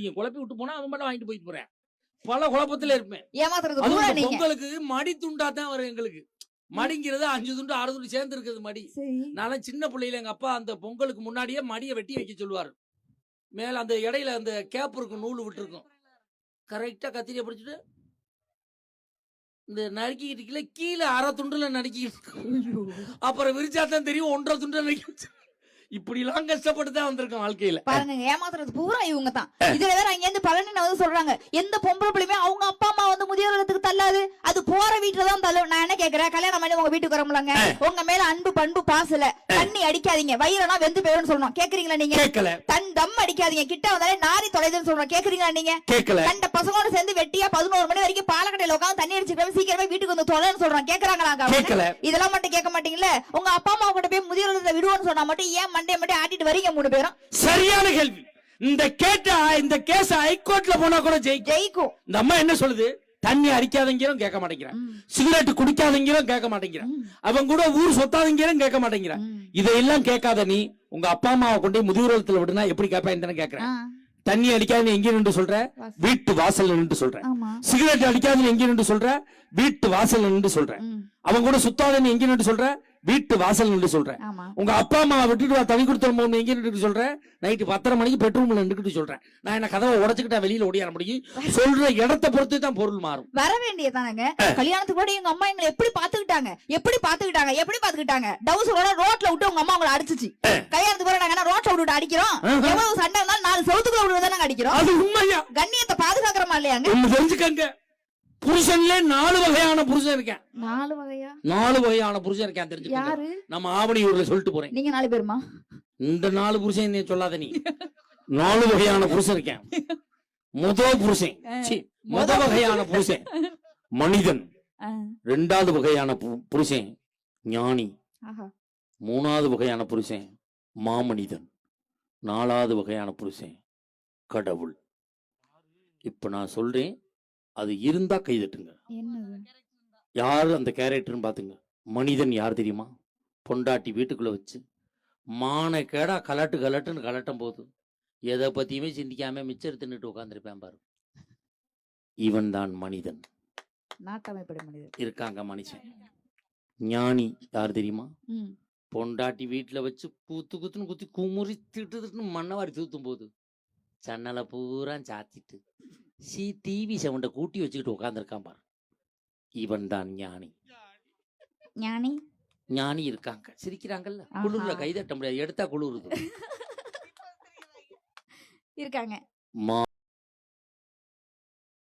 நீங்க குழப்பி விட்டு போனா அவன் மட்டும் வாங்கிட்டு போயிட்டு போறேன். பல குழப்பத்துல இருப்பேன். ஏமாத்துறது அதுவும் பூரா இந்த நீங்க. பொங்கலுக்கு மடி துண்டா தான் வரும் எங்களுக்கு. மடிங்கிறது 5 துண்டு 6 துண்டு சேர்ந்து இருக்குது மடி. சரி. நான் சின்ன பிள்ளையில எங்க அப்பா அந்த பொங்கலுக்கு முன்னாடியே மடியை வெட்டி வைக்க சொல்லுவாரு. மேல அந்த இடையில அந்த கேப் இருக்கும், நூல் விட்டுருக்கும். கரெக்டா கத்திரியை பிடிச்சிட்டு இந்த நறுக்கிட்டு கீழே அரை துண்டுல நறுக்கிட்டு அப்புறம் விரிச்சாதான் தெரியும் 1.5 துண்டு நறுக்கி. இப்படி எல்லாம் கஷ்டப்பட்டு தான் வந்திருக்கோம் வாழ்க்கையில. பாருங்க, ஏமாத்துறது பூரா இவங்க தான். இதுல வேற அங்க இருந்து பழனி வந்து சொல்றாங்க, எந்த பொம்பளை பிள்ளையுமே அவங்க அப்பா அம்மா வந்து முதியோர் இல்லத்துக்கு தள்ளாது, அது போற வீட்டுலதான் தள்ளும். நான் என்ன கேக்குறேன், கல்யாணம் பண்ணி உங்க வீட்டுக்கு வரமுலங்க, உங்க மேல அன்பு பண்பு பாசல, தண்ணி அடிக்காதீங்க, வயிறனா வெந்து போயிடும் சொல்லணும். கேக்குறீங்களா நீங்க? கேட்கல. தம் அடிக்காதீங்க, கிட்ட வந்தாலே நாரி தொலைதுன்னு சொல்றோம். கேக்குறீங்களா நீங்க? கேட்கல. கண்ட பசங்களோட சேர்ந்து வெட்டியா 11 மணி வரைக்கும் பாலக்கட்டையில உட்காந்து தண்ணி அடிச்சுக்கிற சீக்கிரமே வீட்டுக்கு வந்து தொலைன்னு சொல்றோம். கேக்குறாங்களா? கேட்கல. இதெல்லாம் மட்டும் கேட்க மாட்டீங்களா? உங்க அப்பா அம்மா கிட்ட போய் முதியோர் இல்லத்தை விடுவோன்னு சொன்னா மட்டும் ஏன் மண்டே மட்டும் ஆட்டிட்டு வரீங்க 3 பேரும்? சரியான கேள்வி. இந்த கேஸ் ஹைகோர்ட்ல போனா கூட ஜெயிக்கும். இந்த அம்மா என்ன சொல்லுது? தண்ணி அடிக்காதங்கிறோம் கேட்க மாட்டேங்கிறான், சிகரெட் குடிக்காதங்கிறோம் கேட்க மாட்டேங்கிறான், அவங்க கூட ஊர் சொத்தாதங்கிறோம் கேட்க மாட்டேங்கிறான். இதையெல்லாம் கேட்காத நீ உங்க அப்பா அம்மாவை கொண்டு முதியோர் இல்லத்துல விடுனா எப்படி கேட்பேன் கேட்கிறேன். தண்ணி அடிக்காதுன்னு எங்க நின்று சொல்ற? வீட்டு வாசல்ல நின்று சொல்ற. சிகரெட் அடிக்காதுன்னு எங்க நின்று சொல்ற? வீட்டு வாசல்ல நின்று சொல்ற. அவங்க கூட சுத்தாதுன்னு எங்க நின்று சொல்ற? வீட்டு வாசல் நின்று சொல்ற. உங்க அப்பா அம்மா விட்டுட்டு தனி கொடுத்தோம் எங்க நின்று சொல்ற? நைட்டு 10:30 மணிக்கு பெட்ரூம்ல நின்றுட்டு சொல்றேன். நான் என்ன கதவை உடைச்சுக்கிட்டா வெளியில ஓடியார முடியும்? சொல்ற இடத்தை பொறுத்து தான் பொருள் மாறும். வர வேண்டியதானங்க. கல்யாணத்துக்கு கூட எங்க அம்மா எங்களை எப்படி பாத்துக்கிட்டாங்க? டவுசரோட ரோட்ல விட்டு உங்க அம்மா உங்களை அடிச்சுச்சு. கல்யாணத்துக்கு கூட நாங்க ரோட்ல விட்டு அடிக்கிறோம். எவ்வளவு சண்டை இருந்தாலும் 4 செவுத்துக்குள்ள விட்டு தானே அடிக்கிறோம். அது உண்மையா? கண்ணியத்தை பாதுகாக்கிறமா இல்லையாங்க? தெரிஞ்சுக்கங்க. புருஷன்ல 4 வகையான புருஷன் இருக்கேன். 4 வகையா? 4 வகையான புருஷன் இருக்கேன், தெரிஞ்சுக்கங்க. யாரு? நம்ம ஆவணியூர்ல சொல்லிட்டு போறேன். நீங்க 4 பேருமா? இந்த 4 புருஷன் நீ சொல்லாத. நீ 4 வகையான புருஷன் இருக்கேன். முத வகையான புருஷன் மனிதன். 2வது வகையான புருஷன் ஞானி. 3வது வகையான புருஷன் மாமனிதன். 4வது வகையான புருஷன் கடவுள். இப்ப நான் சொல்றேன், அது இருந்தா கைதட்டுங்க. யாரு அந்த கேரக்டர்னு பாத்துங்க. மனிதன் யார் தெரியுமா? பொண்டாட்டி வீட்டுக்குள்ள வச்சு மான கேடா கலட்டுன்னு கலட்டும் போது எதை பத்தியுமே சிந்திக்காம மிச்சர் தின்னுட்டு உட்காந்துருப்பேன் பாரு. இவன் தான் மனிதன். இருக்காங்க மனுஷன். ஞானி யார் தெரியுமா? பொண்டாட்டி வீட்டுல வச்சு குத்துன்னு குத்தி குமுறி திட்டு மண்ணவாரி தூத்தும் போது சன்னலை பூரா சாத்திட்டு டிவி சவுண்ட கூட்டி வச்சுக்கிட்டு உட்காந்துருக்கான் பாரு. இவன் தான் ஞானி. ஞானி இருக்காங்க, சிரிக்கிறாங்கல்ல. குளிர்ல கைதட்ட முடியாது, எடுத்தா குளிருது. இருக்காங்க.